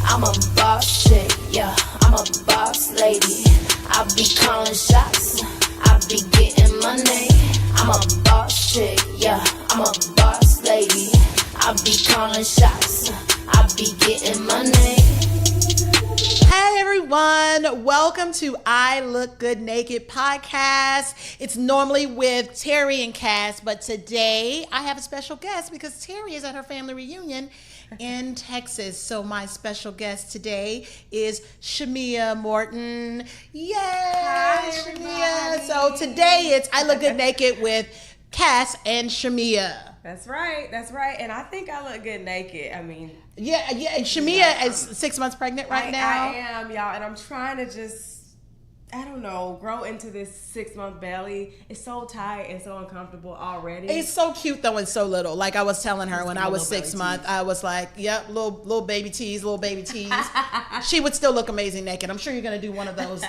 I'm a boss chick, yeah, I'm a boss lady. I be calling shots, I be getting money. I'm a boss chick, yeah, I'm a boss lady. I be calling shots, I be getting money. Hey everyone, welcome to I Look Good Naked podcast. It's normally with Terry and Cass, but today I have a special guest because Terry is at her family reunion in Texas. So my special guest today is Shamea Morton. Yay! Hi, Shamea. everybody. So today it's I Look Good Naked with Cass and Shamea. That's right. And I think I look good naked. I mean, Yeah. And Shamea is 6 months pregnant right now. I am, y'all, and I'm trying to just, I don't know, grow into this 6-month belly. It's so tight and so uncomfortable already. It's so cute though and so little. Like I was telling her when I was 6 belly months, I was like, yep, little baby tees. She would still look amazing naked. I'm sure you're gonna do one of those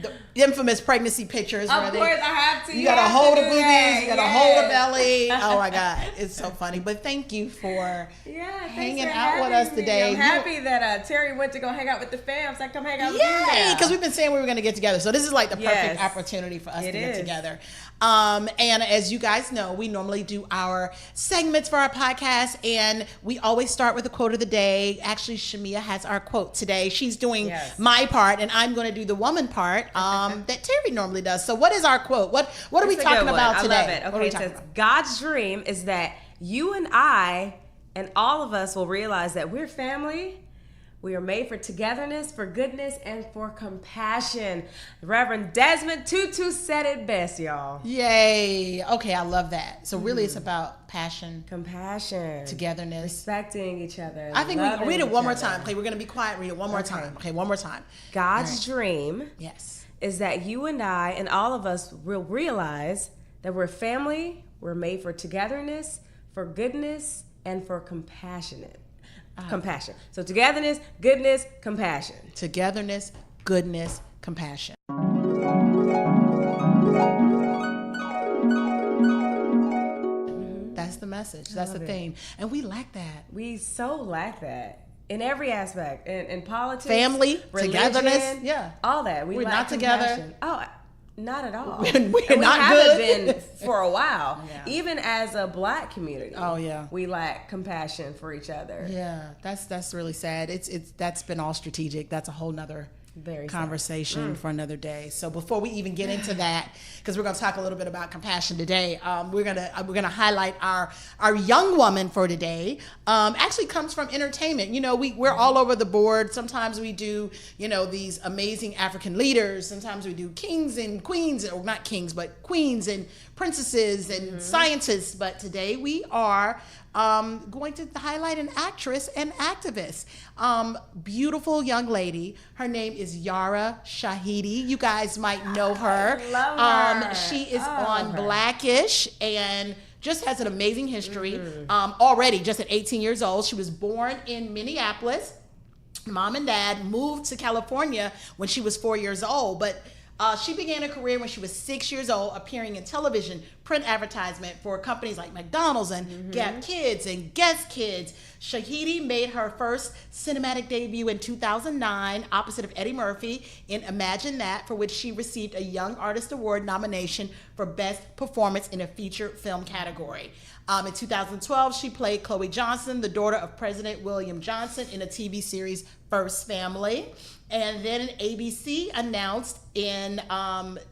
the infamous pregnancy pictures. Of course, I have to. You gotta hold the boobies, that. you gotta hold the belly. Oh my God, it's so funny. But thank you for hanging out with us today. I'm happy that Terry went to go hang out with the fam, so I come hang out with you now. Yeah, because we've been saying we were gonna get together. So this is like the perfect Yes. opportunity for us to get is. together. And as you guys know, we normally do our segments for our podcast, and we always start with a quote of the day. Actually, Shamea has our quote today. She's doing my part, and I'm going to do the woman part that Terry normally does. So what is our quote? What are we talking about today? I love it. Okay, it says, God's dream is that you and I and all of us will realize that we're family. We are made for togetherness, for goodness, and for compassion. Reverend Desmond Tutu said it best, y'all. Yay. Okay, I love that. So really it's about passion, compassion, togetherness, respecting each other. I think we read it one more time. Okay, we're going to be quiet. Read it one more time. Okay, one more time. God's dream is that you and I and all of us will realize that we're family, we're made for togetherness, for goodness, and for compassion. So togetherness, goodness, compassion. Togetherness, goodness, compassion. That's the message. That's the theme. And we lack that. We so lack that in every aspect. In politics, family, religion, togetherness, all that. We're not together. Oh, not at all. We're not haven't good. been for a while. Even as a Black community. Oh yeah. We lack compassion for each other. Yeah, that's really sad. That's been all strategic. That's a whole nother conversation for another day. So before we even get into that, because we're going to talk a little bit about compassion today, we're gonna highlight our young woman for today. Actually comes from entertainment. You know, we're all over the board. Sometimes we do these amazing African leaders. Sometimes we do kings and queens, or not kings, but queens and princesses and scientists. But today we are going to highlight an actress and activist. Beautiful young lady. Her name is Yara Shahidi. You guys might know her. I love her. She is on Blackish and just has an amazing history. Already, just at 18 years old. She was born in Minneapolis. Mom and dad moved to California when she was 4 years old, but she began a career when she was 6 years old, appearing in television, print advertisement for companies like McDonald's and Gap Kids and Guess Kids. Shahidi made her first cinematic debut in 2009, opposite of Eddie Murphy, in Imagine That, for which she received a Young Artist Award nomination for Best Performance in a Feature Film category. In 2012, she played Chloe Johnson, the daughter of President William Johnson, in a TV series First Family. And then ABC announced in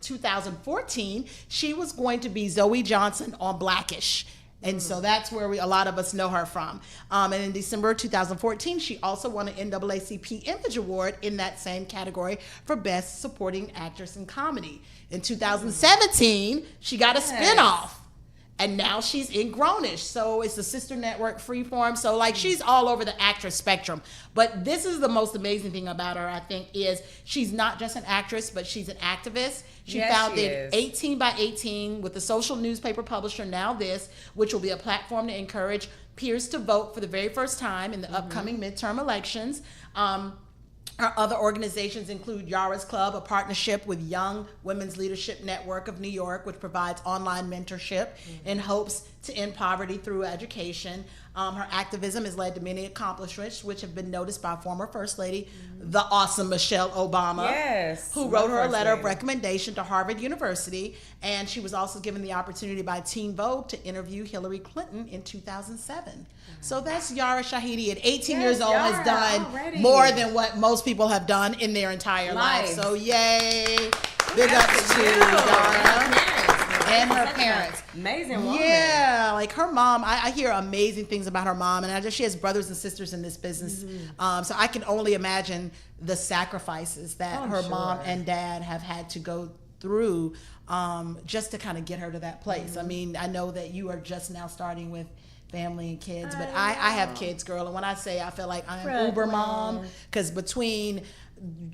2014 she was going to be Zoe Johnson on Blackish. And so that's where a lot of us know her from. And in December 2014, she also won an NAACP Image Award in that same category for Best Supporting Actress in Comedy. In 2017, she got a spinoff. And now she's in Grownish. So it's the sister network Freeform. So like she's all over the actress spectrum. But this is the most amazing thing about her, I think, is she's not just an actress, but she's an activist. She founded 18 by 18 with the social newspaper publisher Now This, which will be a platform to encourage peers to vote for the very first time in the upcoming midterm elections. Our other organizations include Yara's Club, a partnership with Young Women's Leadership Network of New York, which provides online mentorship in hopes to end poverty through education. Her activism has led to many accomplishments, which have been noticed by former First Lady, the awesome Michelle Obama, who wrote her a letter of recommendation to Harvard University. And she was also given the opportunity by Teen Vogue to interview Hillary Clinton in 2007. So that's Yara Shahidi at 18 years old has done more than what most people have done in their entire life. So yay. Big ups to Yara and her parents. Amazing woman. Yeah, like her mom, I hear amazing things about her mom, and she has brothers and sisters in this business. So I can only imagine the sacrifices that her mom and dad have had to go through just to kind of get her to that place. I mean, I know that you are just now starting with family and kids, but I have kids, girl, and when I say I feel like I'm uber mom, because between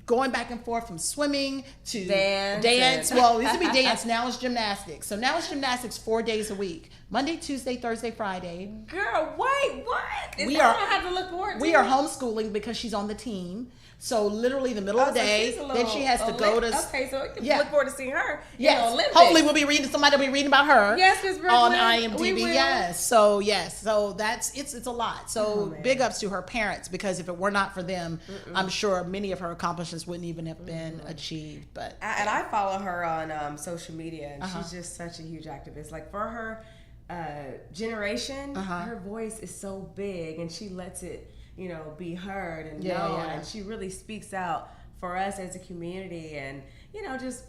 going back and forth from swimming to dance. Well, it used to be dance. Now it's gymnastics. So now it's gymnastics 4 days a week. Monday, Tuesday, Thursday, Friday. Girl, wait, what? We have to look forward to? We are homeschooling because she's on the team. So literally the middle of the day, then she has to go to. Okay, so you can look forward to seeing her. Yes, hopefully we'll be reading. Somebody will be reading about her. Yes, Ms. Brooklyn. On IMDb. Yes, so that's it's a lot. So big ups to her parents, because if it were not for them, I'm sure many of her accomplishments wouldn't even have been achieved. But and I follow her on social media, and she's just such a huge activist. Like for her generation, her voice is so big, and she lets it, be heard and known, and she really speaks out for us as a community, and just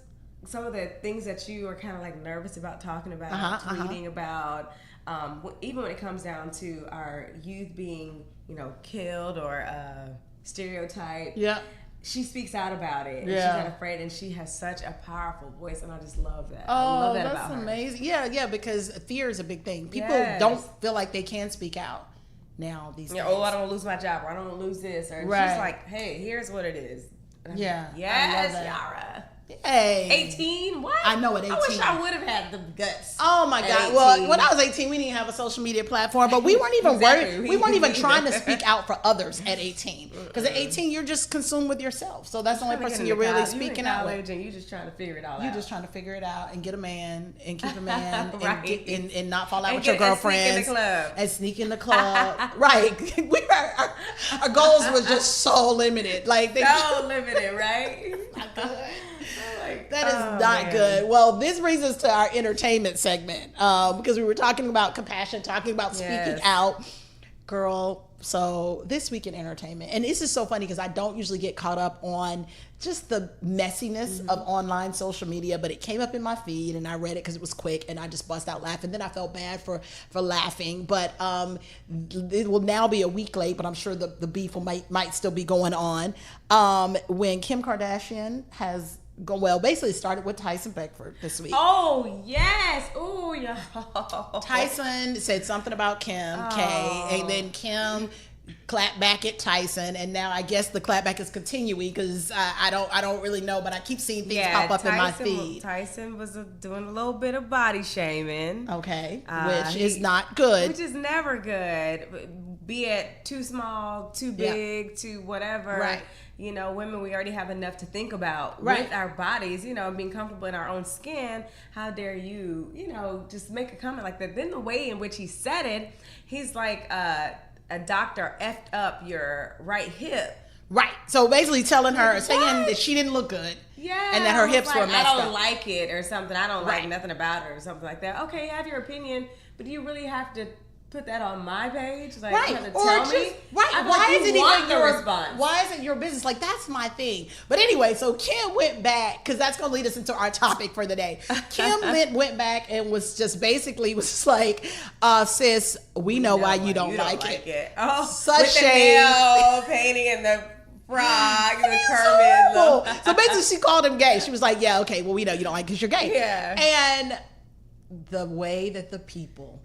some of the things that you are kind of like nervous about talking about, tweeting about, even when it comes down to our youth being, killed or stereotyped. Yeah. She speaks out about it. And she's not afraid, and she has such a powerful voice, and I just love that. I love that about her. That's amazing. Yeah, because fear is a big thing. People don't feel like they can speak out now these days. Oh, I don't want to lose my job, or I don't want to lose this, or she's like, hey, here's what it is. Yes, Yara. Hey. 18? What? I know at 18. I wish I would have had the guts. Oh my God. 18. Well, when I was 18, we didn't have a social media platform, but we weren't even worried. We weren't even trying to speak out for others at 18. Because at 18, you're just consumed with yourself. So that's the only person you're really speaking out with. And you're just trying to figure it all out. You're just trying to figure it out and get a man and keep a man and not fall out with your girlfriends. And sneak in the club. Right. Our goals were just so limited. So limited, right? Not good. That is not good. Well, this brings us to our entertainment segment, because we were talking about compassion, talking about speaking out. Girl, so this week in entertainment, and this is so funny because I don't usually get caught up on just the messiness of online social media, but it came up in my feed and I read it because it was quick, and I just bust out laughing. Then I felt bad for laughing, but it will now be a week late, but I'm sure the beef might still be going on. When Kim Kardashian has basically started with Tyson Beckford this week. Oh, yes. Oh, yeah. Tyson said something about Kim K, and then Kim clapped back at Tyson, and now I guess the clapback is continuing because I don't really know, but I keep seeing things pop up in my feed. Tyson was doing a little bit of body shaming. Okay, which is not good. Which is never good. Be it too small, too big, too whatever. Right. Women, we already have enough to think about with our bodies, being comfortable in our own skin. How dare you, just make a comment like that. Then the way in which he said it, he's like, a doctor effed up your right hip. Right. So basically saying that she didn't look good. Yeah. And that her hips were messed up. I don't like it or something. I don't like nothing about her or something like that. Okay, have your opinion, but do you really have to put that on my page? Like, you have to tell me? Right. Why is it even your response? Why is it your business? Like, that's my thing. But anyway, so Kim went back, because that's going to lead us into our topic for the day. Kim went back and was just like, sis, we know why you don't like it. Oh, such with the nail painting and the frog and the Kermit. So basically, she called him gay. She was like, yeah, okay, well, we know you don't like because you're gay. Yeah. And the way that the people...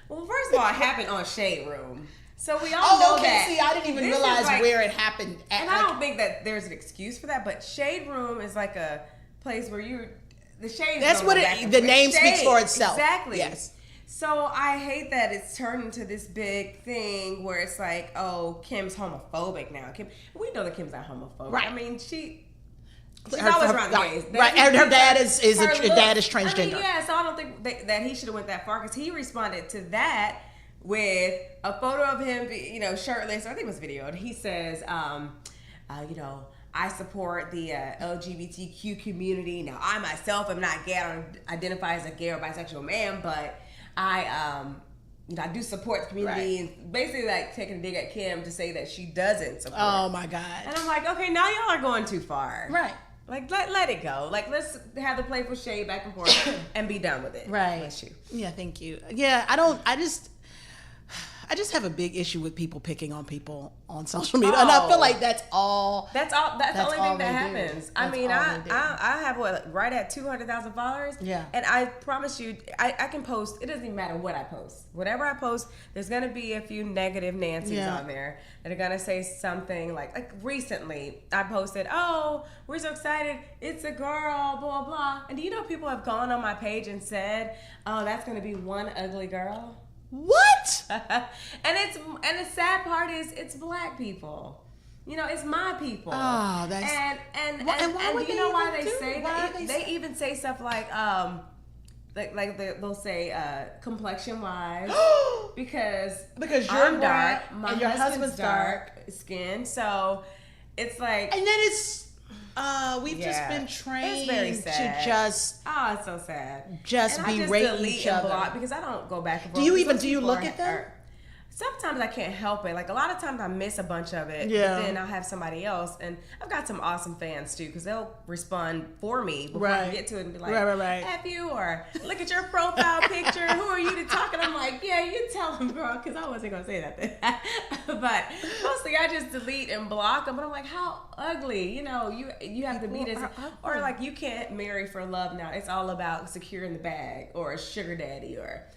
Well, first of all, it happened on Shade Room. So we all know that. See, I didn't even realize where it happened. And I don't think that there's an excuse for that, but Shade Room is like a place where the shade. That's what the name speaks for itself. Exactly. Yes. So I hate that it's turned into this big thing where it's like, oh, Kim's homophobic now. We know that Kim's not homophobic. Right. I mean, She's always around the gays. Right, and her dad is transgender. I mean, yeah, so I don't think that he should have went that far because he responded to that with a photo of him, shirtless. I think it was videoed. He says, I support the LGBTQ community. Now, I myself am not gay. I don't identify as a gay or bisexual man, but I do support the community, and basically like taking a dig at Kim to say that she doesn't support. Oh my God. And I'm like, okay, now y'all are going too far. Right. Like let it go. Like let's have the playful shade back and forth and be done with it. Right. Bless you. Yeah, thank you. Yeah, I just have a big issue with people picking on people on social media, and I feel like that's the only thing that happens. I mean, I have right at 200,000 followers. Yeah, and I promise you, I can post. It doesn't even matter what I post. Whatever I post, there's gonna be a few negative Nancy's on there that are gonna say something like recently I posted, "Oh, we're so excited, it's a girl," blah blah. And do you know people have gone on my page and said, "Oh, that's gonna be one ugly girl." What? and the sad part is it's black people. It's my people. Oh, that's and why do you know why they say that? They even say stuff like they'll say complexion wise because you're I'm dark, white, my and your husband's dark skin, so it's like, and then it's we've just been trained to just it's so sad. Just berate each other. Block because I don't go back and forth. Do you look at them? Sometimes I can't help it. Like a lot of times I miss a bunch of it. Yeah. But then I'll have somebody else, and I've got some awesome fans too because they'll respond for me before I get to it and be like, right. F you, or look at your profile picture. Who are you to talk? And I'm like, yeah, you tell them, girl, because I wasn't gonna say that then. But mostly I just delete and block them. But I'm like, how ugly? You have to be this, or like you can't marry for love now. It's all about securing the bag or a sugar daddy or.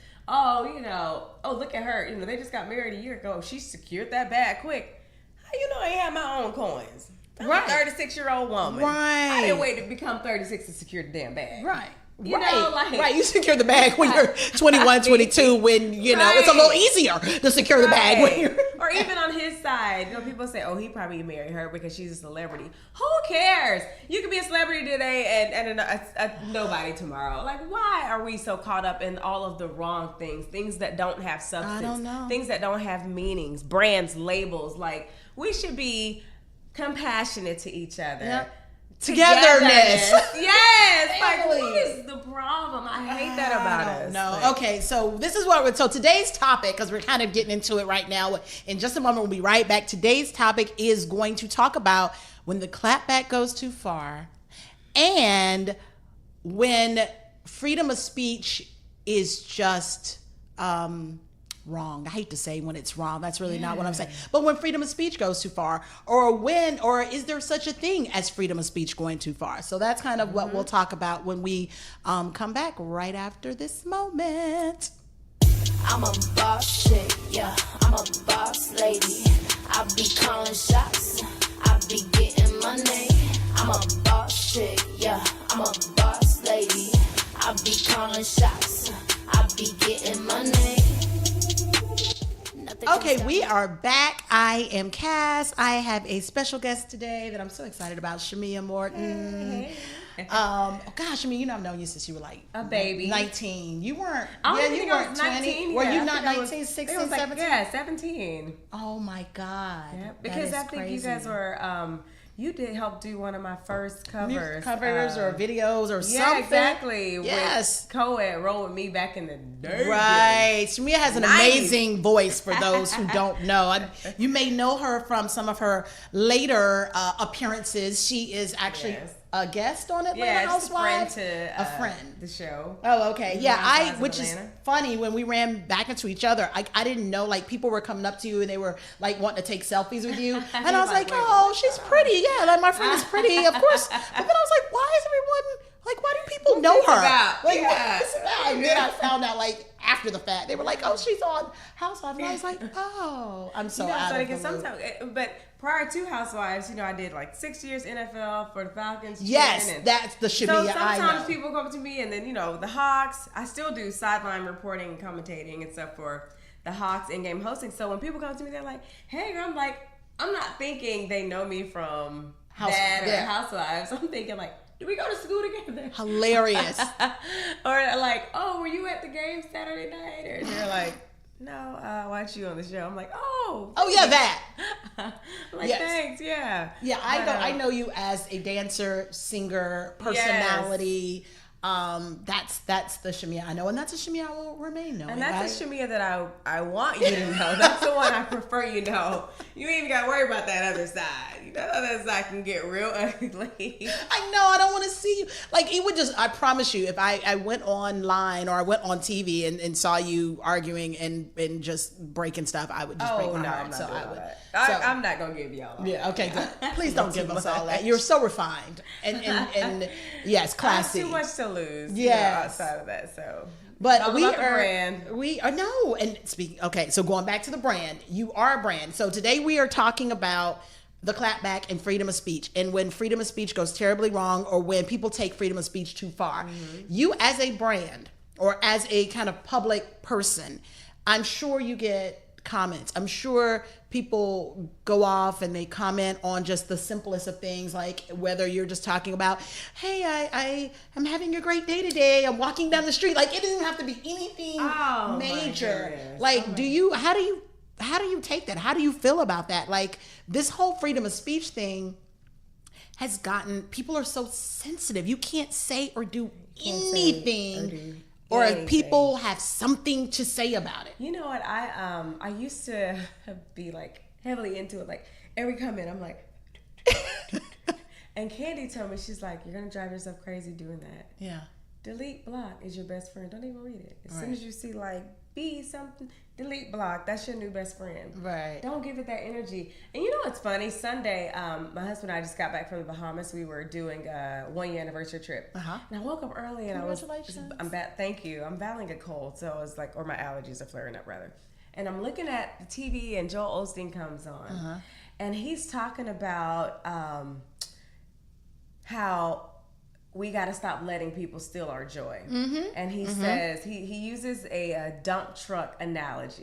Look at her. They just got married a year ago. She secured that bag quick. How I had my own coins? I'm a 36-year-old woman. Right. I didn't wait to become 36 to secure the damn bag. Right. Right. You secure the bag when you're 21, 22, when, it's a little easier to secure the bag when you're... Or even on his side, people say, oh, he probably married her because she's a celebrity. Who cares? You could be a celebrity today and a nobody tomorrow. Like, why are we so caught up in all of the wrong things that don't have substance, I don't know. Things that don't have meanings, brands, labels. Like, we should be compassionate to each other. Yep. Togetherness. Yes. Like, what is the problem? I hate that about us. No. Okay, so this is so today's topic, because we're kind of getting into it right now. In just a moment, we'll be right back. Today's topic is going to talk about when the clapback goes too far and when freedom of speech is just wrong. I hate to say when it's wrong. That's really not what I'm saying. But when freedom of speech goes too far, or is there such a thing as freedom of speech going too far? So that's kind of what we'll talk about when we come back right after this moment. I'm a boss chick, yeah, I'm a boss lady. I be calling shots, I be getting money. I'm a boss chick, yeah, I'm a boss lady. I be calling shots, I be getting money. Okay, we are back. I am Cass. I have a special guest today that I'm so excited about, Shamea Morton. Gosh, I've known you since you were like a baby, 19. You weren't. You weren't 20. Were you not 19, 16, 17? 17. Oh my God. Yeah, because I think you guys were. You did help do one of my first covers. Or videos or something. Yeah, exactly. Yes. With co-ed Roll With Me back in the day. Right. Shamea has an amazing voice for those who don't know. You may know her from some of her later appearances. She is actually a guest on Atlanta Housewives. A friend. The show. Oh, okay. Yeah, which is funny, when we ran back into each other, I didn't know, like, people were coming up to you and they were like wanting to take selfies with you. And I was like, oh, she's pretty. Yeah, like my friend is pretty, of course. But then I was like, why is everyone, like, why do people know her? Like, what's that? And then I found out, like, after the fact, they were like, oh, she's on Housewives. And I was like, oh, I'm so out of the loop. Sometimes, but prior to Housewives, I did like 6 years NFL for the Falcons. Yes, that's the Shamea I know. So sometimes people come to me, and then, the Hawks, I still do sideline reporting and commentating and stuff for the Hawks in-game hosting. So when people come to me, they're like, hey, girl, I'm like, I'm not thinking they know me from Dad or Housewives. I'm thinking like, do we go to school together? Hilarious. Or like, oh, were you at the game Saturday night? Or they're like, no, I watch you on the show. I'm like, oh yeah, that. I'm like, Yes. thanks, yeah. Yeah, I know you as a dancer, singer, personality. That's the Shamea I know, and that's a Shamea I will remain knowing. And that's the Shamea that I want you to know. That's the one I prefer you know. You ain't even got to worry about that other side. You know, that other side can get real ugly. I know, I don't want to see you. Like, it would just, I promise you, if I went online or I went on TV and saw you arguing and just breaking stuff, I would just break my heart. I'm not so doing I all would. that. So, I'm not going to give y'all all yeah, that. okay, good. Please don't give us all that. You're so refined. And yes, classy. I have too much to lose. Yes. Outside of that, so. But we brand. are no, and speaking, okay, so going back to the brand, you are a brand. So today we are talking about the clapback and freedom of speech, and when freedom of speech goes terribly wrong, or when people take freedom of speech too far. You as a brand, or as a kind of public person, I'm sure you get comments. I'm sure people go off and they comment on just the simplest of things, like whether you're just talking about, hey, I am having a great day today, I'm walking down the street. Like, it doesn't have to be anything major. Like, how do you take that? How do you feel about that? Like, this whole freedom of speech thing has gotten, people are so sensitive. You can't say or do anything. Or if people have something to say about it. You know what? I used to be like heavily into it. Like, every comment, I'm like, and Candy told me, she's like, you're gonna drive yourself crazy doing that. Yeah. Delete block is your best friend. Don't even read it. As soon as you see like be something, delete block. That's your new best friend. Right. Don't give it that energy. And you know what's funny? Sunday, my husband and I just got back from the Bahamas. We were doing a 1 year anniversary trip. And I woke up early and thank you. I'm battling a cold, so I was like, or my allergies are flaring up rather. And I'm looking at the TV and Joel Osteen comes on, and he's talking about how we got to stop letting people steal our joy. And he says, he uses a dump truck analogy.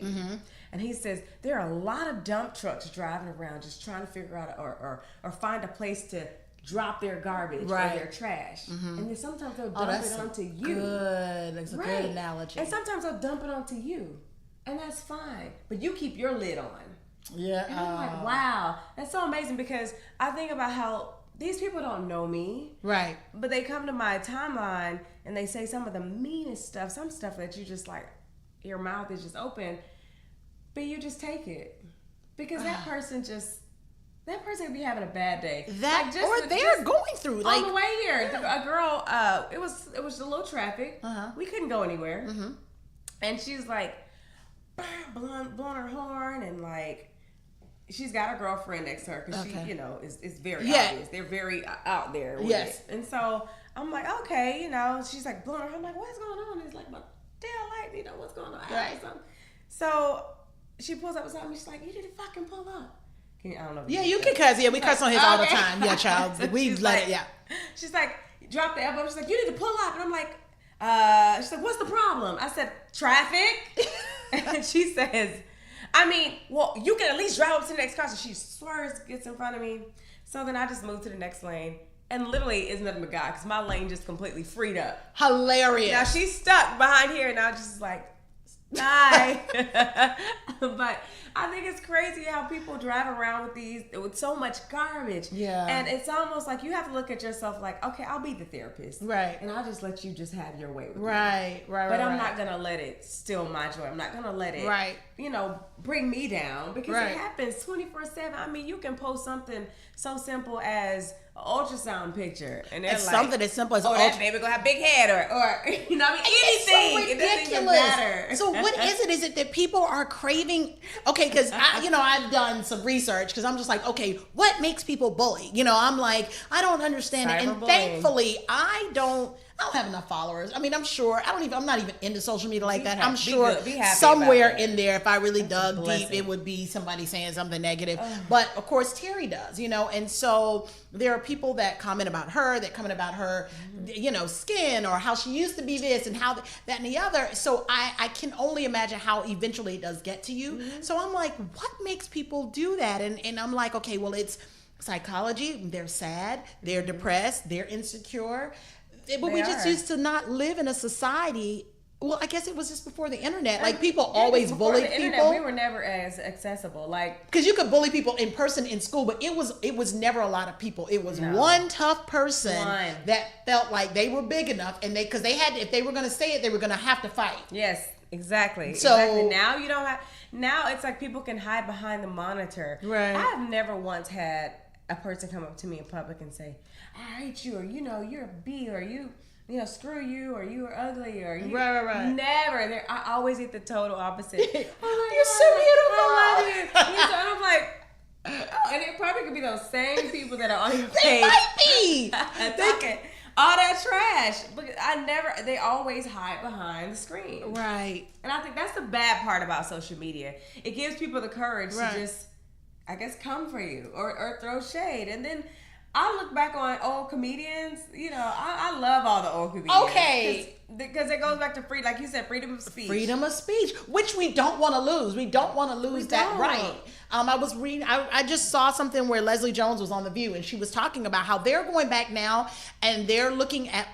And he says, there are a lot of dump trucks driving around just trying to figure out or find a place to drop their garbage or their trash. And then sometimes they'll dump it onto you. Good. That's a good analogy. And sometimes they'll dump it onto you. And that's fine. But you keep your lid on. Yeah. And I'm like, wow. That's so amazing, because I think about how these people don't know me. Right. But they come to my timeline and they say some of the meanest stuff, some stuff that you just like, your mouth is just open, but you just take it. Because that person could be having a bad day. They're going through. Like, on the way here, a girl, it was a little traffic. We couldn't go anywhere. And she's like, blowing her horn, and like, she's got her girlfriend next to her, because she, you know, is very obvious. They're very out there with it. And so I'm like, okay, you know, she's like blowing her. I'm like, what's going on? It's like, my tail light, you know, what's going on? Right. So she pulls up beside me. She's like, you need to fucking pull up. I don't know. Yeah, you can cuss. Yeah, we cuss on his all the time. Yeah, child. So we let it. Yeah. She's like, drop the elbow. She's like, you need to pull up. And I'm like, she's like, what's the problem? I said, traffic. And she says, I mean, well, you can at least drive up to the next car. So she swerves, gets in front of me. So then I just moved to the next lane. And literally, it's nothing but God, because my lane just completely freed up. Hilarious. Now she's stuck behind here, and I was just like, hi. But I think it's crazy how people drive around with so much garbage. Yeah. And it's almost like you have to look at yourself like, okay, I'll be the therapist. Right. And I'll just let you just have your way with me. Right. But I'm not going to let it steal my joy. I'm not going to let it, you know, bring me down, because it happens 24/7. I mean, you can post something so simple as an ultrasound picture, and it's like, something as simple as, that baby gonna have big head, or you know, I mean, anything. It's so ridiculous. It doesn't even matter. So what is it? Is it that people are craving? Okay, because I've done some research, because I'm just like, okay, what makes people bully? You know, I'm like, I don't understand it, and thankfully, I don't have enough followers. I mean, I'm sure I'm not even into social media like that. I'm sure somewhere in there, if I really dug deep, it would be somebody saying something negative. But of course, Terry does, you know, and so there are people that comment about her, you know, skin, or how she used to be this and how that and the other. So I can only imagine how eventually it does get to you. So I'm like, what makes people do that? And I'm like, okay, well, it's psychology. They're sad, they're depressed, they're insecure. But we just used to not live in a society. Well, I guess it was just before the internet. Like, people always bullied people. We were never as accessible. Like, because you could bully people in person in school, but it was never a lot of people. It was one tough person that felt like they were big enough, and because they had, if they were going to say it, they were going to have to fight. Yes, exactly. So exactly. Now you don't have. Now it's like people can hide behind the monitor. Right. I've never once had a person come up to me in public and say, "I hate you," or you're a B, or screw you, or you are ugly, or you. Right. Never. I always get the total opposite. Oh, you're so beautiful. I love you. So I'm like, oh, and it probably could be those same people that are on your page. They might be. Talking all that trash. But they always hide behind the screen. Right. And I think that's the bad part about social media. It gives people the courage to just, I guess, come for you or throw shade. And then I look back on old comedians. I love all the old comedians. Okay. Because it goes back to like you said, freedom of speech. Freedom of speech, which we don't want to lose. We don't want to lose that right. I was reading, I just saw something where Leslie Jones was on The View, and she was talking about how they're going back now and they're looking at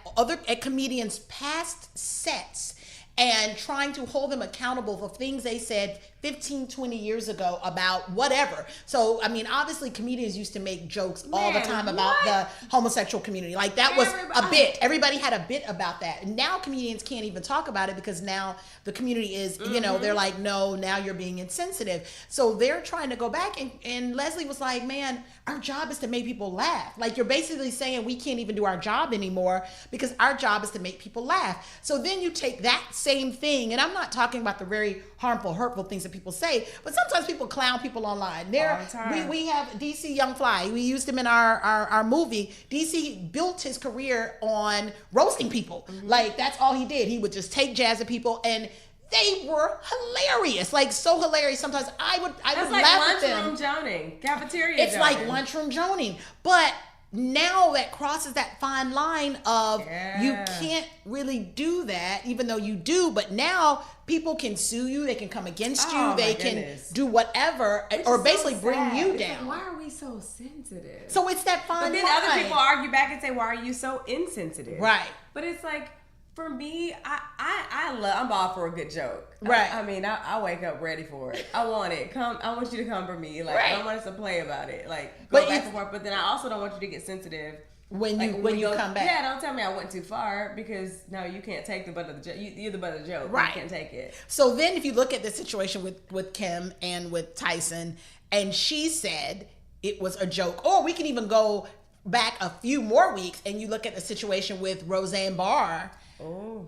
comedians' past sets and trying to hold them accountable for things they said 15, 20 years ago about whatever. So, I mean, obviously comedians used to make jokes all the time about the homosexual community. Like, that was a bit. Everybody had a bit about that. And now comedians can't even talk about it because now the community is, they're like, no, now you're being insensitive. So they're trying to go back. And Leslie was like, man, our job is to make people laugh. Like, you're basically saying we can't even do our job anymore because our job is to make people laugh. So then you take that same thing, and I'm not talking about the very harmful, hurtful things that people say, but sometimes people clown people online. We have DC Young Fly. We used him in our movie. DC built his career on roasting people. Like, that's all he did. He would just take jabs at people, and they were hilarious. Like, so hilarious. Sometimes I would laugh at them. Lunchroom joning, cafeteria. It's like lunchroom joning, but now that crosses that fine line of you can't really do that, even though you do. But now people can sue you. They can come against you. They can do whatever, or basically bring you down. Like, why are we so sensitive? So it's that fine line. But then other people argue back and say, "Why are you so insensitive?" Right. But it's like, for me, I'm all for a good joke. Right. I wake up ready for it. I want it. I want you to come for me. Like, I don't want us to play about it. Like, go back and forth. But then I also don't want you to get sensitive when you come back. Yeah, don't tell me I went too far, because no, you can't take the butt of the joke. You're the butt of the joke. Right. You can't take it. So then, if you look at the situation with Kim and with Tyson, and she said it was a joke, or we can even go back a few more weeks and you look at the situation with Roseanne Barr. Oh.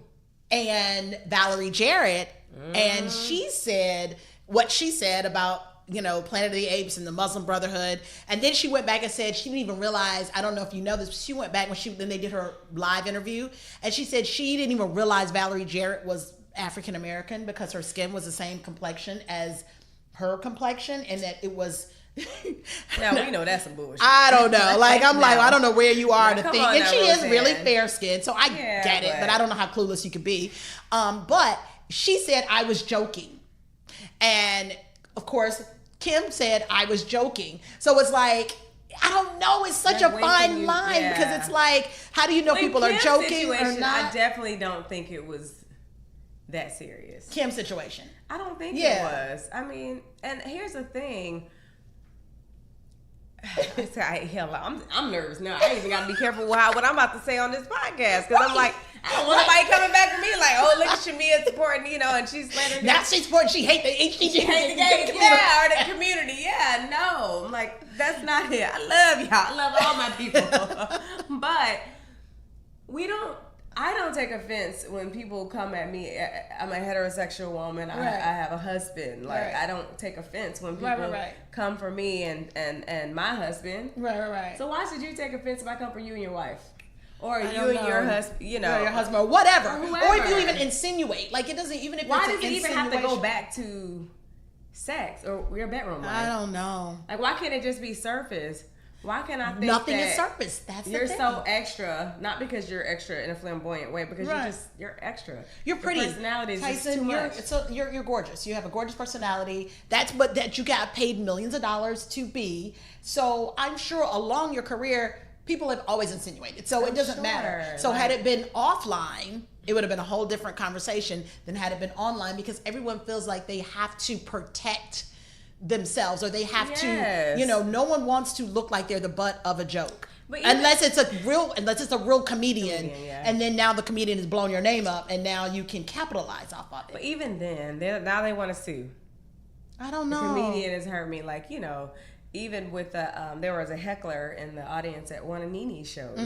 And Valerie Jarrett, and she said what she said about, Planet of the Apes and the Muslim Brotherhood, and then she went back and said she didn't even realize, I don't know if you know this, she went back then they did her live interview, and she said she didn't even realize Valerie Jarrett was African American because her skin was the same complexion as her complexion, and that it was... Now we know that's some bullshit. I don't know. Like, I'm like, I don't know where you are to think. And she is Roseanne. really fair skinned, so I get it, but I don't know how clueless you could be. But she said I was joking, and of course Kim said I was joking. So it's like, I don't know. It's such a fine line because it's like, how do you know people are joking or not? I definitely don't think it was that serious. Kim's situation. I don't think it was. I mean, and here's the thing. I'm nervous now. I even got to be careful what I'm about to say on this podcast, because I'm like, I don't want nobody coming back to me like, oh, look at Shamea supporting, and she's letting her. Now she's supporting. She hate the game, or the community. Yeah, no, I'm like, that's not it. I love y'all. I love all my people, but I don't take offense when people come at me. I'm a heterosexual woman. I have a husband. Like, I don't take offense when people come for me and my husband. Right. So why should you take offense if I come for you and your wife? Or you and your husband, or your husband, or whatever. Or if you even insinuate. Like, it doesn't, even if why it's does it even have to go back to sex or your bedroom life? I don't know. Like, why can't it just be surface? Why can I think nothing that is surface? That's you're the thing. so extra, not because you're extra in a flamboyant way, because Right. you're extra. You're pretty. Your personality is just Tyson, too much. you're gorgeous. You have a gorgeous personality. That's what that you got paid millions of dollars to be. So I'm sure along your career, people have always insinuated. So it doesn't matter. So had it been offline, it would have been a whole different conversation than had it been online, because everyone feels like they have to protect themselves, or they have to, no one wants to look like they're the butt of a joke. But unless it's a real comedian, and then now the comedian has blown your name up, and now you can capitalize off of it. But even then, now they want to sue. I don't know. The comedian has hurt me, like, even with there was a heckler in the audience at one of Nene's shows,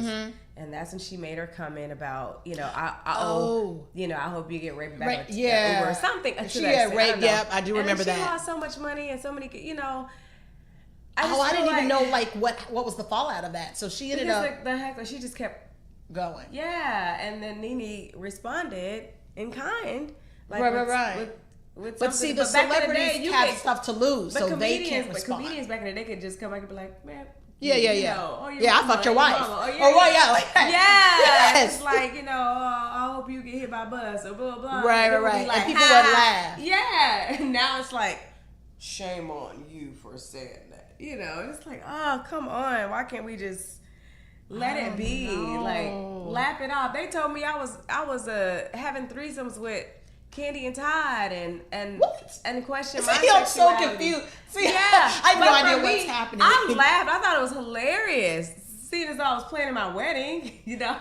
and that's when she made her comment about, I hope you get raped back or something. She got raped. Yep, I do remember that. She lost so much money and so many, I didn't even know what was the fallout of that. So she ended up the heckler. She just kept going. Yeah, and then Nene responded in kind, like right. But see, the celebrities have stuff to lose, so they can't respond. But comedians back in the day could just come back and be like, man, I fucked your wife. Yes. It's like, I hope you get hit by a bus or blah, blah. Right. Like, and people would laugh. Yeah. And now it's like, shame on you for saying that. It's like, oh, come on. Why can't we just let it be? Like, laugh it off. They told me I was having threesomes with Candy and Todd and question my sexuality. I'm so confused. See, I have no idea what's happening. I laughed. I thought it was hilarious. Seeing as I was planning my wedding,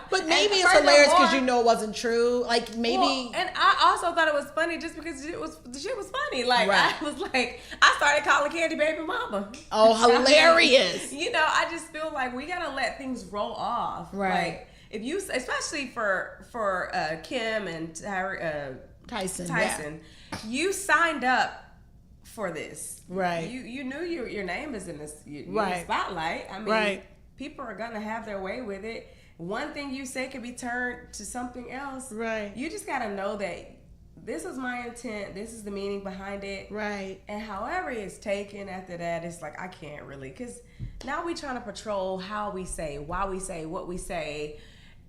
But maybe it's hilarious because it wasn't true. Like maybe. Well, and I also thought it was funny just because the shit was funny. Like I was like, I started calling Candy baby mama. Oh, hilarious! I just feel like we gotta let things roll off. Right. Like if you, especially for Kim and Tyson, you signed up for this, right? You knew your name is in this right spotlight. I mean, right. People are gonna have their way with it. One thing you say could be turned to something else. Right. You just gotta know that this is my intent. This is the meaning behind it. Right. And however it's taken after that, it's like I can't really, because now we trying to patrol how we say, why we say, what we say.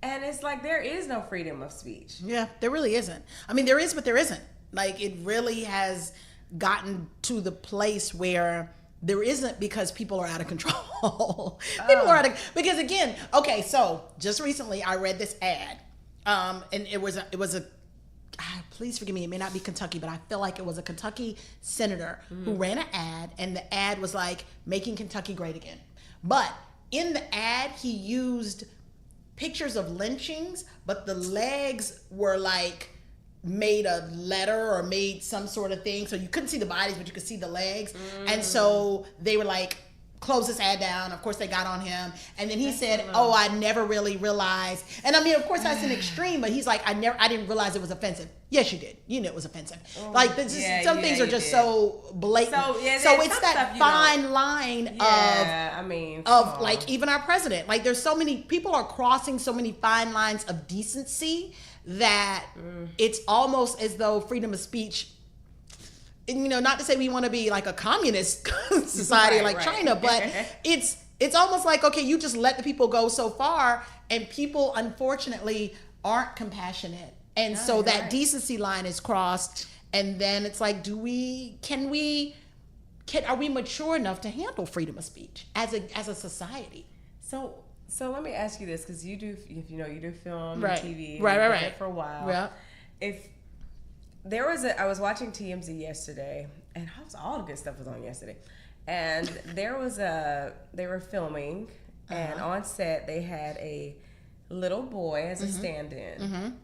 And it's like there is no freedom of speech. Yeah, there really isn't. I mean, there is, but there isn't. Like, it really has gotten to the place where there isn't, because people are out of control. People are because again, okay, so just recently I read this ad, and it was a please forgive me, it may not be Kentucky, but I feel like it was a Kentucky senator who ran an ad, and the ad was like, making Kentucky great again. But in the ad, he used pictures of lynchings, but the legs were like made a letter or made some sort of thing, so you couldn't see the bodies, but you could see the legs. And so they were like, close this ad down. Of course they got on him, and then he said, I never really realized. And I mean, of course that's an extreme, but he's like, I didn't realize it was offensive. Yes, you did. You knew it was offensive. Like some things are just so blatant. So it's that fine line of like even our president. Like there's so many people are crossing so many fine lines of decency that it's almost as though freedom of speech, not to say we want to be like a communist society like China, but it's almost like, okay, you just let the people go so far, and people unfortunately aren't compassionate, and so that decency line is crossed, and then it's like, are we mature enough to handle freedom of speech as a society? So let me ask you this, because you do film and TV, right for a while. Yeah. If there was I was watching TMZ yesterday, and all the good stuff was on yesterday, and they were filming, and on set they had a little boy as a stand-in,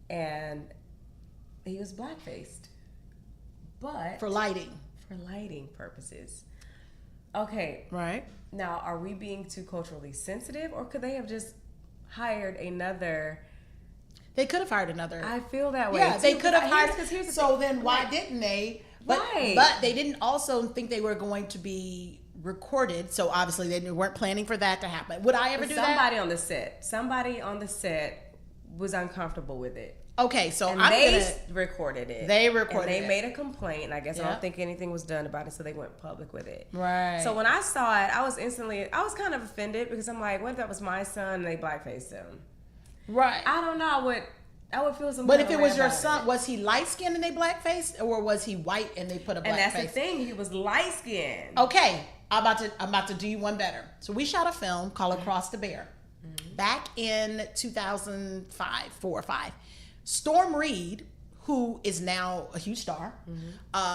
and he was black-faced, but for lighting purposes. Okay. Right. Now, are we being too culturally sensitive, or could they have just hired another? They could have hired another. I feel that way. Yeah, they could have hired. So then why didn't they? But they didn't also think they were going to be recorded. So obviously they weren't planning for that to happen. Would I ever do that? Somebody on the set was uncomfortable with it. Okay, so And I'm they recorded it. They recorded and they it. made a complaint, and I guess I Yeah. don't think anything was done about it, so they went public with it. Right. So when I saw it, I was kind of offended because I'm like, what if that was my son and they blackfaced him? Right. I don't know. I would feel some. But kind if of it way was your about son, it. was he light skinned and they blackface, or was he white and they put a blackface? And that's the thing. He was light skinned. Okay, I'm about to do you one better. So we shot a film called Across the Bear back in 2005, 4 or 5. Storm Reed, who is now a huge star,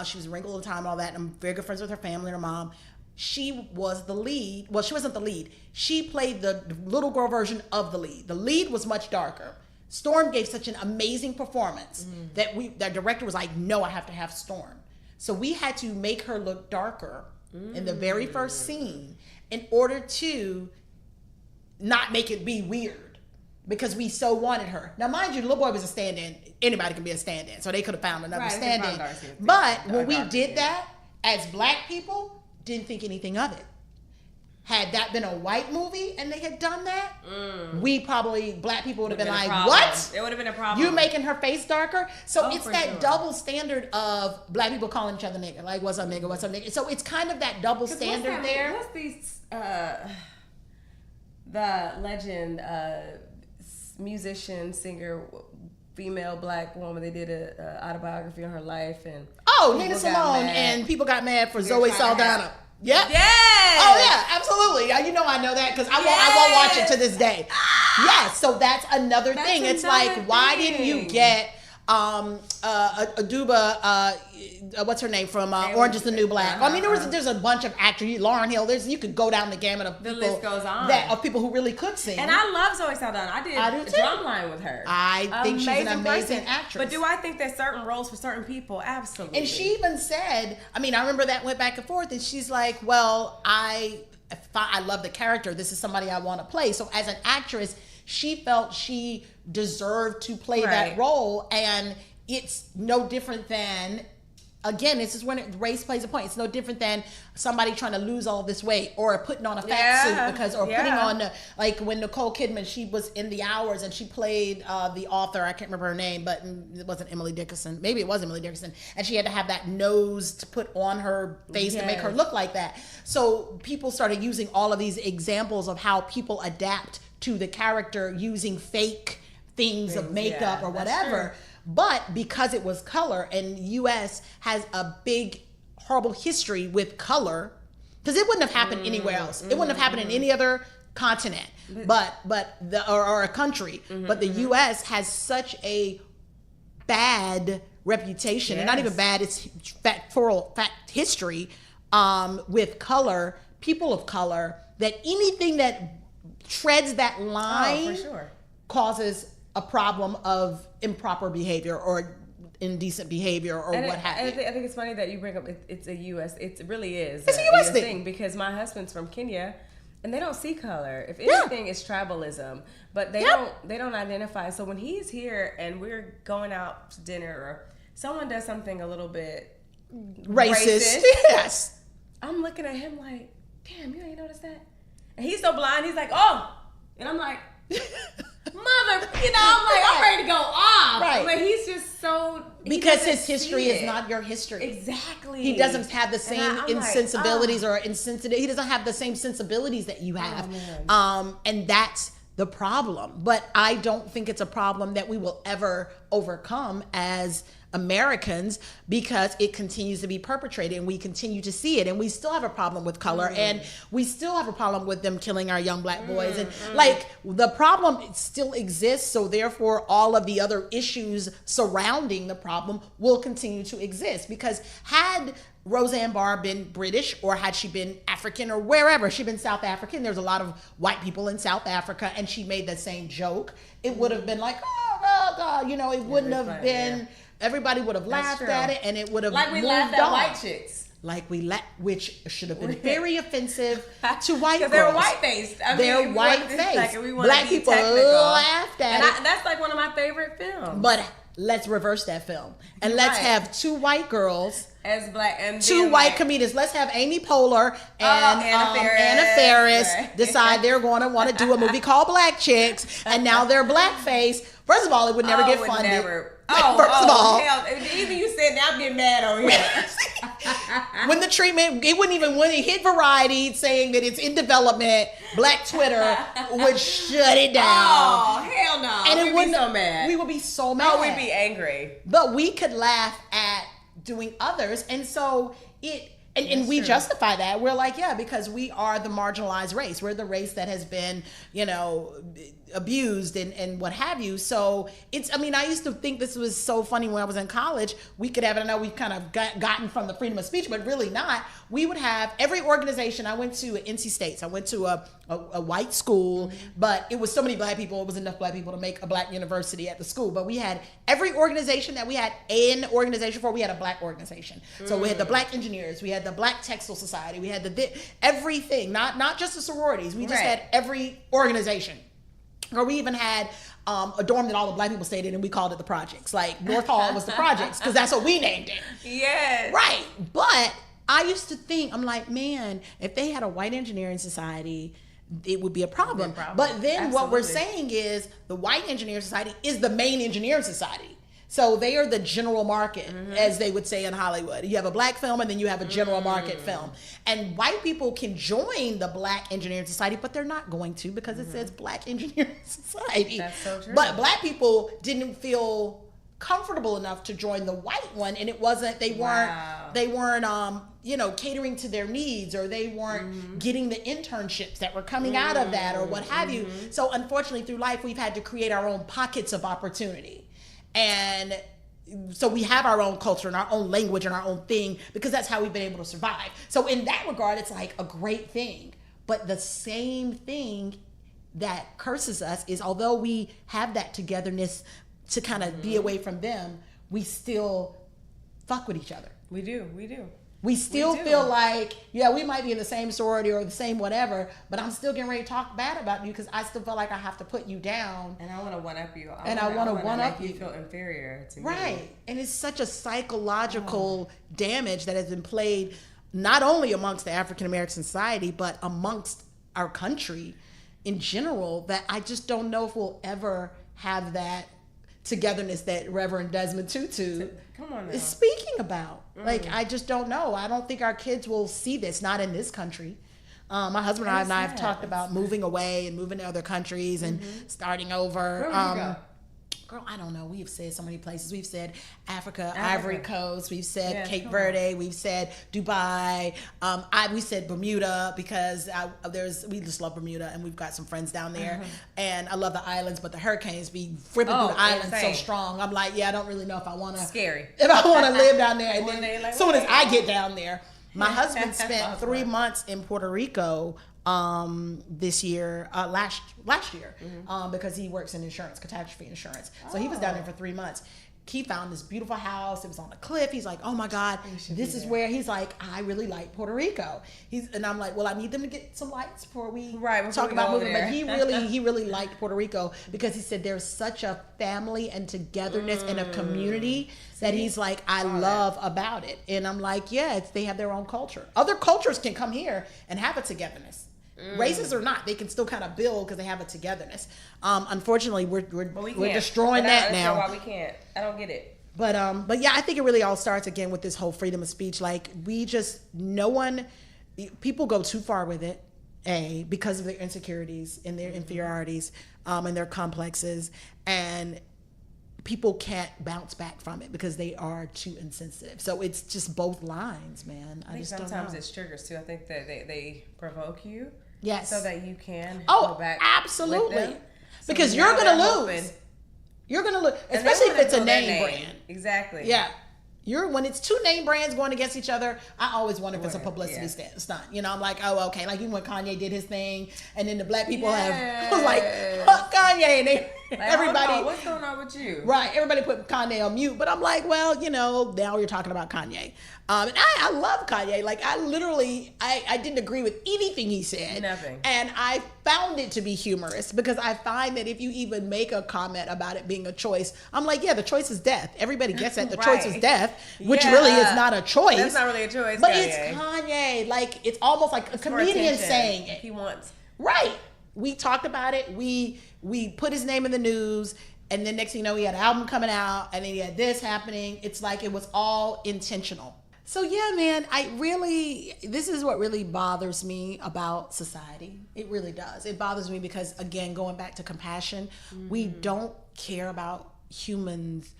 she was wrinkled all the time and all that. And I'm very good friends with her family and her mom. She was the lead. Well, she wasn't the lead. She played the little girl version of the lead. The lead was much darker. Storm gave such an amazing performance that the director was like, no, I have to have Storm. So we had to make her look darker in the very first scene in order to not make it be weird, because we so wanted her. Now, mind you, the little boy was a stand-in. Anybody can be a stand-in, so they could have found another stand-in. But when we did that, as black people, didn't think anything of it. Had that been a white movie and they had done that, black people would have been like, what? It would have been a problem. You making her face darker? So it's for that sure. double standard of black people calling each other nigga. Like, what's up, nigga? What's up, nigga? So it's kind of that double standard there. What's these, the legend, musician, singer, female black woman, they did a autobiography on her life, and Nina Simone, and people got mad for Zoe Saldana. Yep. Yes. Oh yeah, absolutely. You know I know that because I won't watch it to this day. Yes. So that's another thing. It's like, why didn't you get Aduba? What's her name from Orange Is the New Black? I mean, there's a bunch of actors. Lauryn Hill. You could go down the gamut of people. The list goes on. Of people who really could sing. And I love Zoe Saldana. I do did too. Drumline with her. I think she's an amazing actress. But do I think there's certain roles for certain people? Absolutely. And she even said, I remember that went back and forth, and she's like, well, I love the character. This is somebody I want to play. So as an actress, she felt she deserved to play that role, and it's no different than, again, this is when race plays a point. It's no different than somebody trying to lose all this weight or putting on a fat suit putting on like when Nicole Kidman, she was in The Hours and she played the author. I can't remember her name, but it wasn't Emily Dickinson. Maybe it was Emily Dickinson, and she had to have that nose to put on her face to make her look like that. So people started using all of these examples of how people adapt to the character using fake things of makeup or whatever. But because it was color, and U.S. has a big, horrible history with color, because it wouldn't have happened anywhere else. It wouldn't have happened in any other continent, or a country. But the U.S. has such a bad reputation, and not even bad. It's fact history with color, people of color, that anything that treads that line causes a problem of improper behavior or indecent behavior or what have you. I think it's funny that you bring up it's a U.S. It really is. It's a U.S. thing because my husband's from Kenya, and they don't see color. If anything, it's tribalism, but they don't identify. So when he's here and we're going out to dinner, or someone does something a little bit racist, yes, I'm looking at him like, damn, you ain't noticed that? And he's so blind. He's like, oh, and I'm like, mother, I'm ready to go off. Right. But he's just so... Because his history is not your history. Exactly. He doesn't have the same insensibilities or insensitive. He doesn't have the same sensibilities that you have. And that's the problem. But I don't think it's a problem that we will ever overcome as Americans, because it continues to be perpetrated and we continue to see it, and we still have a problem with color, and we still have a problem with them killing our young black boys, and like the problem still exists, so therefore all of the other issues surrounding the problem will continue to exist. Because had Roseanne Barr been British, or had she been African, or wherever she'd been, South African, there's a lot of white people in South Africa, and she made the same joke, it would have been like, oh God, it wouldn't have been. Everybody would have laughed at it, and it would have like we moved laughed at on. white chicks. Which should have been very offensive to white girls. Because they're white-faced. They're white-faced. Like, Black people laughed at it. And that's like one of my favorite films. But let's reverse that film and let's have 2 white girls as black and 2 white comedians. Let's have Amy Poehler and Anna Faris decide they're going to want to do a movie called Black Chicks, and now they're blackface. First of all, it would never get funded. First of all, hell, even you said that, I'm getting mad on here. When the treatment, it wouldn't even, when it hit Variety saying that it's in development, Black Twitter would shut it down. Oh, hell no. And we'd be so mad. We would be so mad. Oh, we'd be angry. But we could laugh at doing others. And so and we justify that. We're like, yeah, because we are the marginalized race. We're the race that has been, abused and what have you. So I used to think this was so funny when I was in college. We could have, I know we've kind of gotten from the freedom of speech, but really not. We would have every organization. I went to NC State. I went to a white school, but it was so many black people. It was enough black people to make a black university at the school. But we had every organization that we had an organization for, we had a black organization. So we had the black engineers, we had the black textile society, we had everything, not just the sororities. We just had every organization. Or we even had a dorm that all the black people stayed in, and we called it the projects. Like North Hall was the projects because that's what we named it. Yes. Right. But I used to think, I'm like, man, if they had a white engineering society, it would be a problem. But then what we're saying is the white engineering society is the main engineering society. So they are the general market, as they would say in Hollywood. You have a black film and then you have a general market film. And white people can join the Black Engineering Society, but they're not going to because it says Black Engineering Society. That's so true. But black people didn't feel comfortable enough to join the white one, and it wasn't, they weren't catering to their needs, or they weren't getting the internships that were coming out of that, or what have you. So unfortunately through life we've had to create our own pockets of opportunity. And so we have our own culture and our own language and our own thing because that's how we've been able to survive. So in that regard, it's like a great thing. But the same thing that curses us is, although we have that togetherness to kind of be away from them, we still fuck with each other. We do. We still feel like, yeah, we might be in the same sorority or the same whatever, but I'm still getting ready to talk bad about you because I still feel like I have to put you down. And I want to one-up you. I want to one-up you. Make you feel inferior to me. Right. And it's such a psychological damage that has been played not only amongst the African American society, but amongst our country in general, that I just don't know if we'll ever have that togetherness that Reverend Desmond Tutu is speaking about. Like, I just don't know. I don't think our kids will see this, not in this country. My husband and I have talked about moving away and moving to other countries and starting over. Where would you go? Girl, I don't know. We've said so many places. We've said Africa. Ivory Coast. We've said Cape Verde. We've said Dubai. We said Bermuda because we just love Bermuda and we've got some friends down there. And I love the islands, but the hurricanes be ripping through the islands so strong. I'm like, I don't really know if I want to. Scary. If I want to live down there. And then as soon as I get down there, my husband spent 3 months in Puerto Rico this year, last year, because he works in insurance, catastrophe insurance. So he was down there for 3 months. He found this beautiful house. It was on a cliff. He's like, oh my God, this is where, he's like, I really like Puerto Rico. And I'm like, well, I need them to get some lights before we talk about moving. But he really liked Puerto Rico because he said there's such a family and togetherness and a community that he's like, I love about it. And I'm like, they have their own culture. Other cultures can come here and have a togetherness. Racist or not, they can still kind of build because they have a togetherness. Unfortunately, we're destroying that now. Why we can't? I don't get it. But yeah, I think it really all starts again with this whole freedom of speech. Like people go too far with it, because of their insecurities and their inferiorities, and their complexes, and people can't bounce back from it because they are too insensitive. So it's just both lines, man. I just sometimes don't know. It's triggers too. I think that they provoke you. Yes. So that you can go back. Absolutely. With them. So because you're going to lose. You're going to lose. Especially if it's a name brand. Exactly. Yeah. When it's two name brands going against each other, I always wonder if it's a publicity stunt. I'm like, oh, okay. Like even when Kanye did his thing, and then the black people was like, fuck Kanye, and Like, everybody, what's going on with you? right? Everybody put Kanye on mute, but I'm like, well, now you're talking about Kanye. And I love Kanye. Like, I didn't agree with anything he said. Nothing. And I found it to be humorous because I find that if you even make a comment about it being a choice, I'm like, yeah, the choice is death. Everybody gets that the choice is death, which really is not a choice. That's not really a choice, but Kanye. It's Kanye. Like, it's almost like a comedian saying it. He wants. Right. We talked about it. We put his name in the news. And then next thing you know, he had an album coming out. And then he had this happening. It's like it was all intentional. So yeah, man, this is what really bothers me about society. It really does. It bothers me because, again, going back to compassion, we don't care about humans'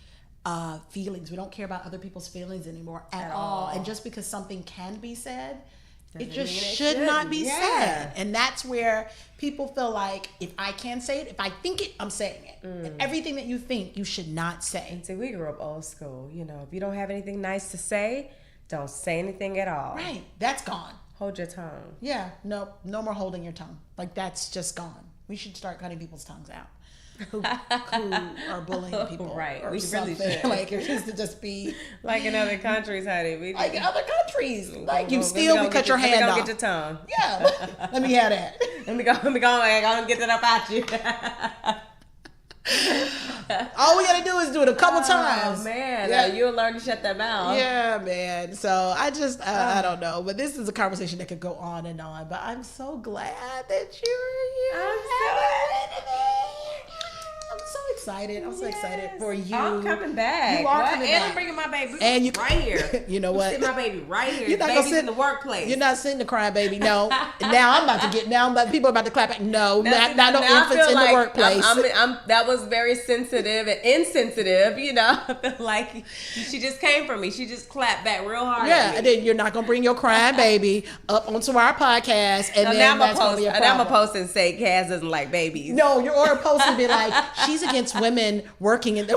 feelings. We don't care about other people's feelings anymore at all. And just because something can be said, it just should not be said. And that's where people feel like, if I can say it, if I think it, I'm saying it. And everything that you think, you should not say. And see, we grew up old school. If you don't have anything nice to say, don't say anything at all. Right. That's gone. Hold your tongue. Yeah. No more holding your tongue. Like, that's just gone. We should start cutting people's tongues out. Who are bullying people. Right. Or We something. really should. Like, it used to just be Like in other countries, honey. like in other countries. Like, you steal, we cut your hand off. Let me go get your tongue. Yeah. Let me have that. Let me go and get that up out you. All we gotta do is do it a couple times. Oh man, Yeah. you'll learn to shut that mouth. Yeah, man. So I just, I don't know. But this is a conversation that could go on and on. But I'm so glad that you're here. I'm so excited. I'm so excited for you. I'm coming back. You are coming and back. I'm bringing my baby And you right here. You know what? Sit my baby right here. You're not Baby's gonna sit in the workplace. You're not sitting the crying baby. No. People are about to clap back. No, not no infants in the workplace. That was very sensitive and insensitive. I feel like she just came for me. She just clapped back real hard. Yeah, and then you're not gonna bring your crying baby up onto our podcast, and then now that's gonna be a problem. I'm gonna post and say Kaz doesn't like babies. No, you're supposed to be like, she's against women working in the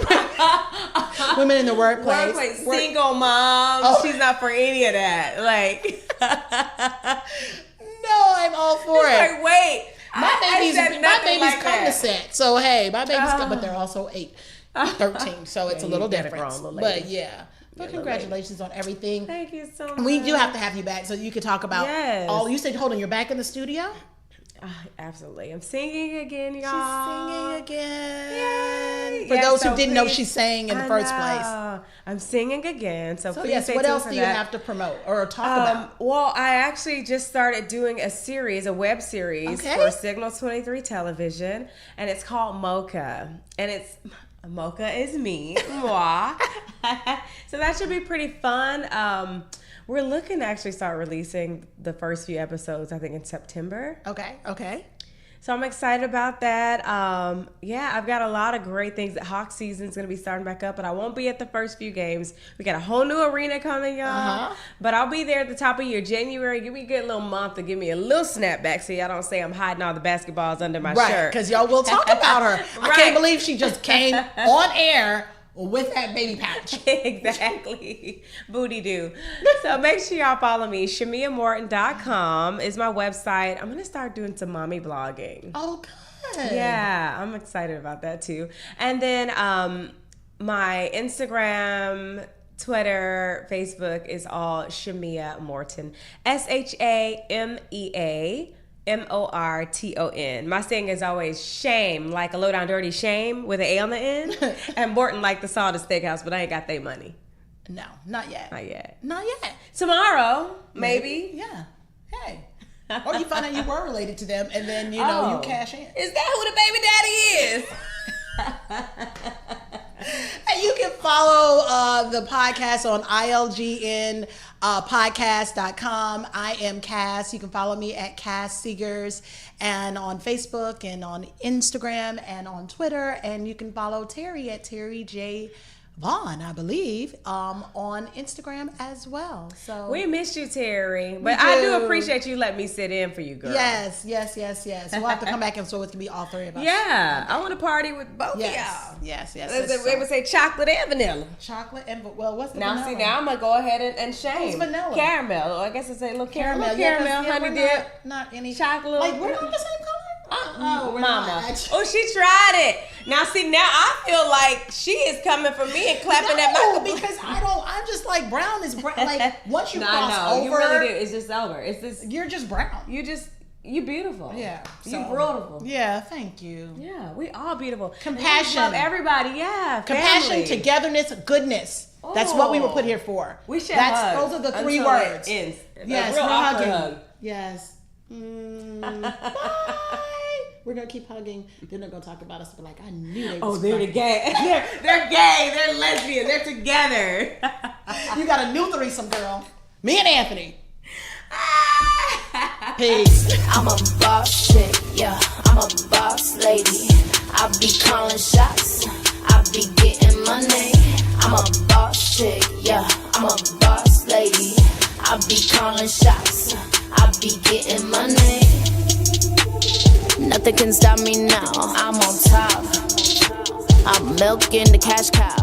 workplace. Single mom. Oh. She's not for any of that. Like, no, I'm all for it. like, wait, My babies like come that. to set. So hey, my babies come, but they're also 13, so it's a little you got it different. wrong, little lady. But yeah. But congratulations on everything. Thank you so much. We do have to have you back so you can talk about all. You said, hold on, you're back in the studio? Absolutely. I'm singing again, y'all. She's singing again. Yay. For those who didn't know she sang in the first place. I'm singing again. So please yes, stay what tuned else for do you that. have to promote or talk about? Well, I actually just started doing a web series for Signal 23 Television, and it's called Mocha. And it's Mocha is me, moi. So that should be pretty fun. We're looking to actually start releasing the first few episodes, I think, in September. Okay. So I'm excited about that. I've got a lot of great things. Hawk season's going to be starting back up, but I won't be at the first few games. We got a whole new arena coming, y'all. But I'll be there at the top of your January. Give me a good little month to give me a little snapback so y'all don't say I'm hiding all the basketballs under my shirt. Right, because y'all will talk about her. I can't believe she just came on air with that baby pouch. Exactly. Booty do. So make sure y'all follow me. ShameaMorton.com is my website. I'm going to start doing some mommy blogging. Oh, good. Yeah, I'm excited about that too. And then my Instagram, Twitter, Facebook is all Shamea Morton. ShameaMorton. My saying is always shame, like a low down dirty shame with an A on the end. And Morton like the Salt Steakhouse, but I ain't got their money. No, not yet. Not yet. Tomorrow, maybe. Yeah. Hey. Or you find out you were related to them, and then, you cash in. Is that who the baby daddy is? And you can follow the podcast on ilgnpodcast.com. I am Cass. You can follow me at Cass Seegers and on Facebook and on Instagram and on Twitter. And you can follow Terry at Terry J. Vaughn, I believe, on Instagram as well. So we missed you, Terry, but I do appreciate you letting me sit in for you, girl. Yes. We'll have to come back and so it can be all three of us. Yeah, I want to party with both of y'all. Yes. We would say chocolate and vanilla. Chocolate and what's the now? vanilla? See, now I'm gonna go ahead and shame vanilla? Caramel. Or I guess it's a little caramel, honey we're dip, not any chocolate. Like we're not the same color. Oh, we're mama. not. Oh, she tried it. Now, see, now I feel like she is coming for me and clapping at my. Because I'm just like brown is brown. Like once you cross over, you really do. It's just over. It's just you're just brown. You beautiful. Yeah. You So, beautiful. Yeah, thank you. Yeah, we all beautiful. Compassion. Love everybody. Yeah. Compassion, family. togetherness, goodness. That's what we were put here for. We should hug Those are the three until it words. ends. Yes, real we're awkward hugging. hug. Yes. Bye. We're gonna keep hugging. Then they're gonna talk about us. But like, I knew they. Oh, they're gay. they're gay. They're lesbian. They're together. You got a new threesome, girl. Me and Anthony. Peace. I'm a boss chick, yeah, I'm a boss lady. I be calling shots, I be getting money. I'm a boss chick, yeah, I'm a boss lady. I be calling shots, I be getting money. Nothing can stop me now, I'm on top. I'm milking the cash cow.